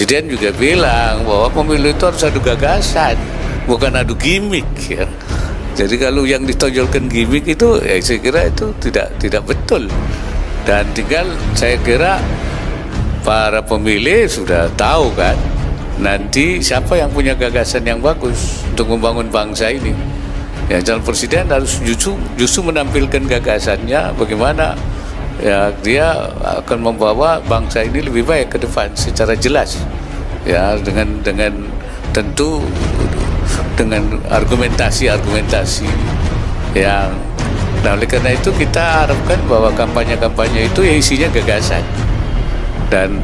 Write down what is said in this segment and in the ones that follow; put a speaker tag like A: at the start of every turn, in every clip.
A: Presiden juga bilang bahwa pemilu itu harus adu gagasan, bukan adu gimmick ya. Jadi kalau yang ditonjolkan gimmick itu, ya saya kira itu tidak betul. Dan tinggal saya kira para pemilih sudah tahu kan, nanti siapa yang punya gagasan yang bagus untuk membangun bangsa ini. Ya, calon presiden harus justru menampilkan gagasannya bagaimana ya dia akan membawa bangsa ini lebih baik ke depan secara jelas. Ya, dengan tentu dengan argumentasi yang, nah oleh karena itu kita harapkan bahwa kampanye itu ya isinya gagasan, dan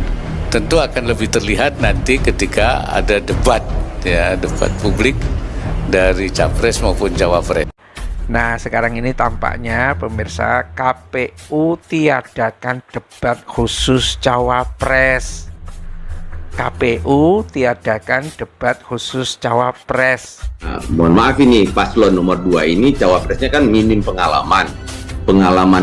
A: tentu akan lebih terlihat nanti ketika ada debat publik dari capres maupun cawapres.
B: Nah, sekarang ini tampaknya pemirsa, KPU tiadakan debat khusus cawapres. KPU tiadakan debat khusus cawapres.
C: Mohon maaf ini paslon nomor 2 ini cawapresnya kan minim pengalaman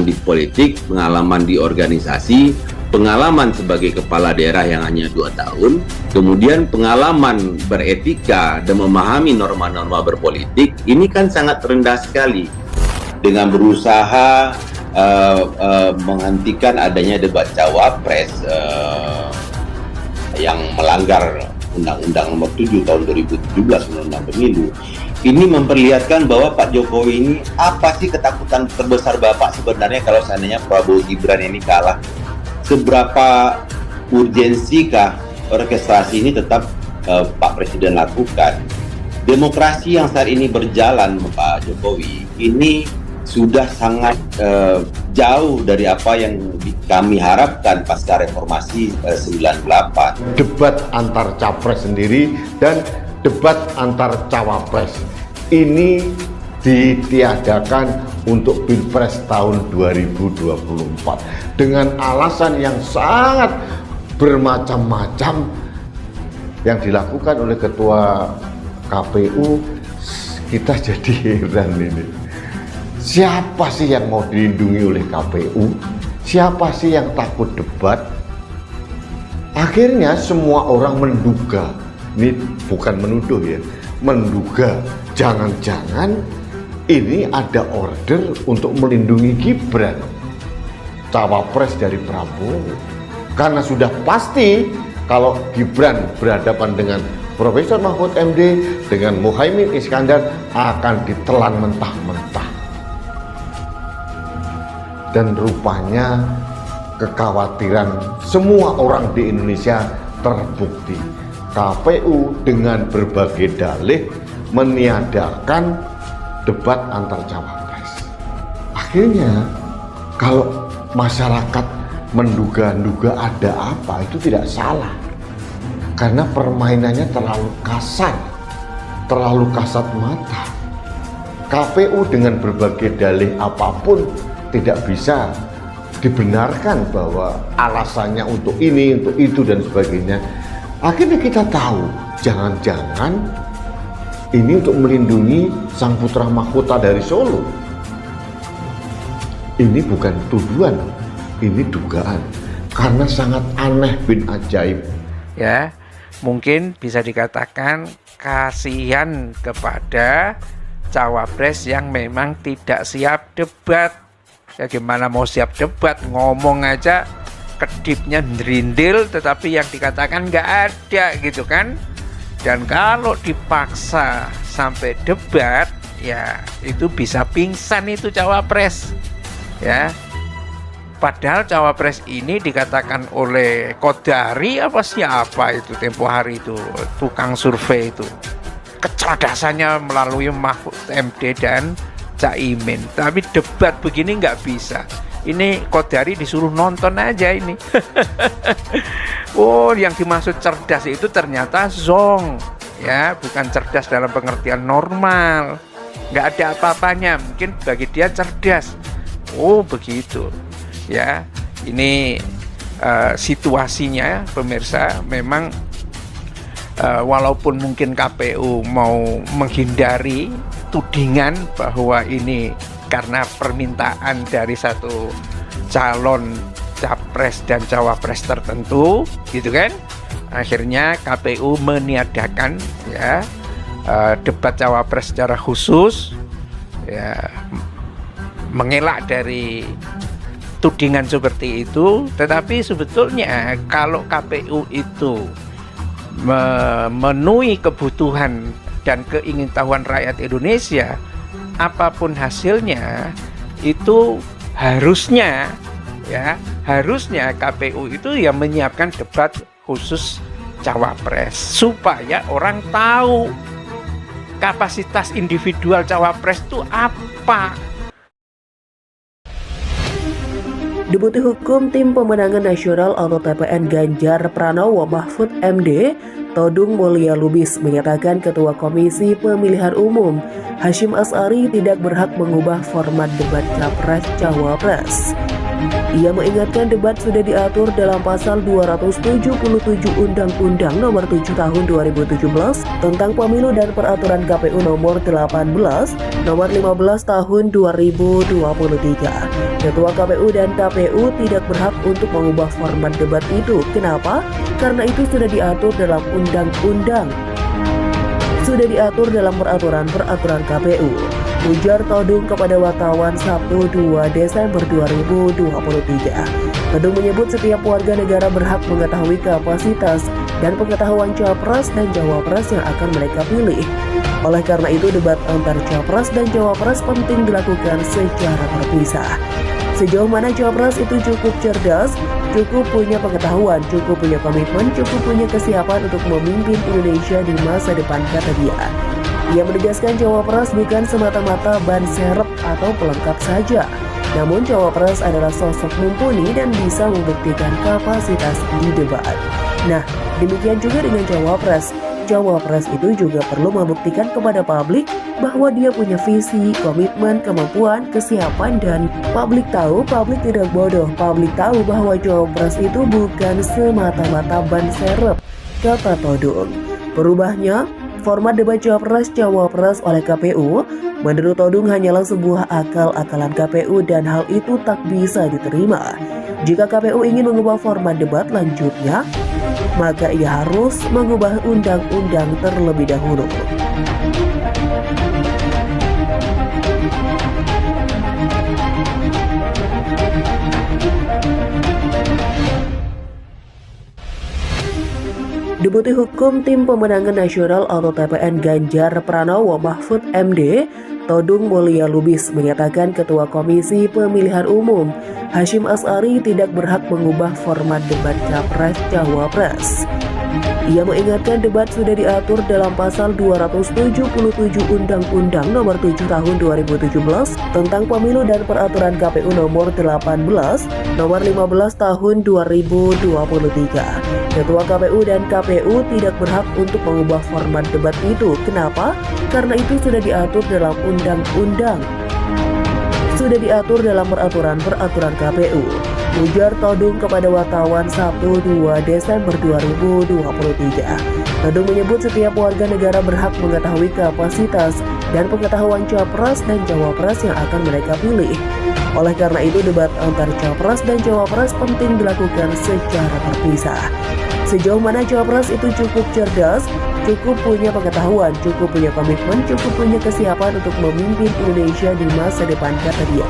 C: di politik, pengalaman di organisasi, pengalaman sebagai kepala daerah yang hanya 2 tahun, kemudian pengalaman beretika dan memahami norma-norma berpolitik, ini kan sangat rendah sekali. Dengan berusaha menghentikan adanya debat cawapres yang melanggar Undang-Undang Nomor 7 Tahun 2017 Undang-Undang Pemilu, ini memperlihatkan bahwa Pak Jokowi ini apa sih ketakutan terbesar Bapak sebenarnya kalau seandainya Prabowo Gibran ini kalah? Seberapa urgensikah orkestrasi ini tetap Pak Presiden lakukan? Demokrasi yang saat ini berjalan Pak Jokowi ini sudah sangat jauh dari apa yang kami harapkan pasca reformasi 98.
D: Debat antar capres sendiri dan debat antar cawapres ini ditiadakan untuk Pilpres tahun 2024 dengan alasan yang sangat bermacam-macam yang dilakukan oleh Ketua KPU. Kita jadi heran ini. Siapa sih yang mau dilindungi oleh KPU? Siapa sih yang takut debat? Akhirnya semua orang menduga, ini bukan menuduh ya, menduga jangan-jangan ini ada order untuk melindungi Gibran, cawapres dari Prabowo. Karena sudah pasti kalau Gibran berhadapan dengan Profesor Mahfud MD, dengan Muhaimin Iskandar akan ditelan mentah-mentah. Dan rupanya kekhawatiran semua orang di Indonesia terbukti. KPU dengan berbagai dalih meniadakan debat antar cawapres. Akhirnya kalau masyarakat menduga-duga ada apa, itu tidak salah. Karena permainannya terlalu kasar, terlalu kasat mata. KPU dengan berbagai dalih apapun tidak bisa dibenarkan bahwa alasannya untuk ini, untuk itu, dan sebagainya. Akhirnya kita tahu, jangan-jangan ini untuk melindungi sang putra mahkota dari Solo. Ini bukan tuduhan, ini dugaan. Karena sangat aneh bin ajaib.
B: Ya, mungkin bisa dikatakan kasihan kepada cawapres yang memang tidak siap debat. Ya gimana mau siap debat, ngomong aja kedipnya ngerindil tetapi yang dikatakan nggak ada gitu kan. Dan kalau dipaksa sampai debat, ya itu bisa pingsan itu cawapres. Ya, padahal cawapres ini dikatakan oleh Kodari apa siapa itu tempo hari itu tukang survei itu, kecerdasannya melalui Mahfud MD dan Caimin, tapi debat begini nggak bisa. Ini Kodari disuruh nonton aja ini. Oh, yang dimaksud cerdas itu ternyata zong, ya, bukan cerdas dalam pengertian normal. Nggak ada apa-apanya, mungkin bagi dia cerdas. Oh, begitu. Ya, ini situasinya, pemirsa, memang walaupun mungkin KPU mau menghindari tudingan bahwa ini karena permintaan dari satu calon capres dan cawapres tertentu gitu kan, akhirnya KPU meniadakan ya debat cawapres secara khusus, ya mengelak dari tudingan seperti itu. Tetapi sebetulnya kalau KPU itu memenuhi kebutuhan dan keingintahuan rakyat Indonesia, apapun hasilnya itu harusnya KPU itu ya menyiapkan debat khusus cawapres supaya orang tahu kapasitas individual cawapres itu apa.
E: Deputi Hukum Tim Pemenangan Nasional atau TPN Ganjar Pranowo Mahfud MD, Todung Mulya Lubis menyatakan Ketua Komisi Pemilihan Umum Hasyim Asy'ari tidak berhak mengubah format debat Capres-Cawapres. Ia mengingatkan debat sudah diatur dalam pasal 277 Undang-Undang Nomor 7 Tahun 2017 tentang Pemilu dan Peraturan KPU Nomor 18 Nomor 15 Tahun 2023. Ketua KPU dan KPU tidak berhak untuk mengubah format debat itu. Kenapa? Karena itu sudah diatur dalam undang-undang. Sudah diatur dalam peraturan KPU. Ujar Todung kepada wartawan Sabtu 2 Desember 2023. Todung menyebut setiap warga negara berhak mengetahui kapasitas dan pengetahuan capres dan cawapres yang akan mereka pilih. Oleh karena itu, debat antar capres dan cawapres penting dilakukan secara terpisah. Sejauh mana capres itu cukup cerdas, cukup punya pengetahuan, cukup punya komitmen, cukup punya kesiapan untuk memimpin Indonesia di masa depan, kata dia. Ia menegaskan cawapres bukan semata-mata ban serep atau pelengkap saja. Namun cawapres adalah sosok mumpuni dan bisa membuktikan kapasitas di debat. Nah, demikian juga dengan cawapres. Cawapres itu juga perlu membuktikan kepada publik bahwa dia punya visi, komitmen, kemampuan, kesiapan, dan publik tahu, publik tidak bodoh. Publik tahu bahwa cawapres itu bukan semata-mata ban serep, kata Todung. Berubahnya format debat Capres-Cawapres oleh KPU, menurut Todung hanyalah sebuah akal-akalan KPU dan hal itu tak bisa diterima. Jika KPU ingin mengubah format debat lanjutnya, maka ia harus mengubah undang-undang terlebih dahulu. Deputi Hukum Tim Pemenangan Nasional atau TPN Ganjar Pranowo Mahfud MD, Todung Mulya Lubis menyatakan Ketua Komisi Pemilihan Umum Hasyim Asy'ari tidak berhak mengubah format debat Capres-Cawapres. Ia mengingatkan debat sudah diatur dalam pasal 277 Undang-Undang Nomor 7 Tahun 2017 tentang Pemilu dan Peraturan KPU Nomor 18 Nomor 15 Tahun 2023. Ketua KPU dan KPU tidak berhak untuk mengubah format debat itu. Kenapa? Karena itu sudah diatur dalam undang-undang. Sudah diatur dalam peraturan KPU. Ujar Todung kepada wartawan Sabtu 2 Desember 2023. Todung menyebut setiap warga negara berhak mengetahui kapasitas dan pengetahuan capres dan cawapres yang akan mereka pilih. Oleh karena itu, debat antar capres dan cawapres penting dilakukan secara terpisah. Sejauh mana capres itu cukup cerdas, cukup punya pengetahuan, cukup punya komitmen, cukup punya kesiapan untuk memimpin Indonesia di masa depan, kata dia.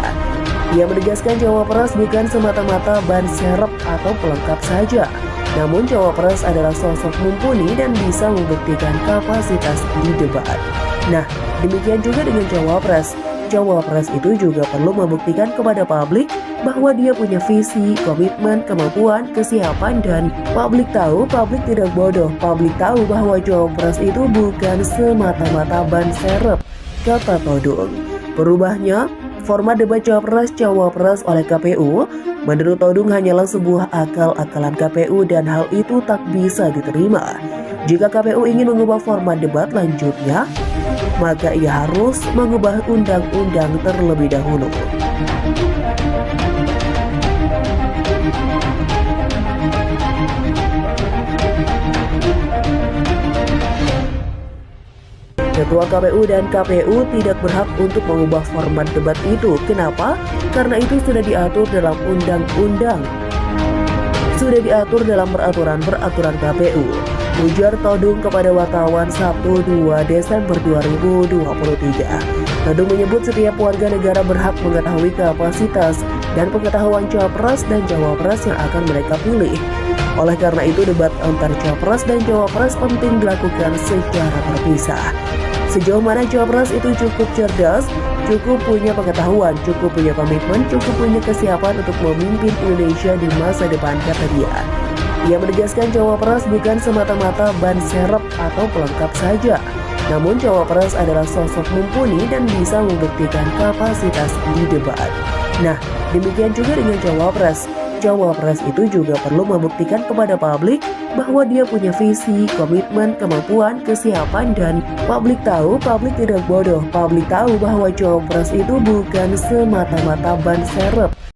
E: Ia menegaskan cawapres bukan semata-mata ban serep atau pelengkap saja. Namun cawapres adalah sosok mumpuni dan bisa membuktikan kapasitas di debat. Nah, demikian juga dengan cawapres. Cawapres itu juga perlu membuktikan kepada publik bahwa dia punya visi, komitmen, kemampuan, kesiapan, dan publik tahu, publik tidak bodoh. Publik tahu bahwa cawapres itu bukan semata-mata ban serep, kata Todung. Berubahnya format debat Capres-Cawapres oleh KPU, menurut Todung hanyalah sebuah akal-akalan KPU dan hal itu tak bisa diterima. Jika KPU ingin mengubah format debat lanjutnya, maka ia harus mengubah undang-undang terlebih dahulu. Ketua KPU dan KPU tidak berhak untuk mengubah format debat itu. Kenapa? Karena itu sudah diatur dalam undang-undang. sudah diatur dalam peraturan KPU, ujar Todung kepada wartawan Sabtu 2 Desember 2023. Todung menyebut setiap warga negara berhak mengetahui kapasitas dan pengetahuan capres dan cawapres yang akan mereka pilih. Oleh karena itu, debat antar capres dan cawapres penting dilakukan secara terpisah. Sejauh mana capres itu cukup cerdas, cukup punya pengetahuan, cukup punya komitmen, cukup punya kesiapan untuk memimpin Indonesia di masa depan, kata dia. Ia menegaskan cawapres bukan semata-mata ban serep atau pelengkap saja. Namun cawapres adalah sosok mumpuni dan bisa membuktikan kapasitas di debat. Nah, demikian juga dengan cawapres. Cawapres itu juga perlu membuktikan kepada publik bahwa dia punya visi, komitmen, kemampuan, kesiapan, dan publik tahu, publik tidak bodoh. Publik tahu bahwa cawapres itu bukan semata-mata ban serep.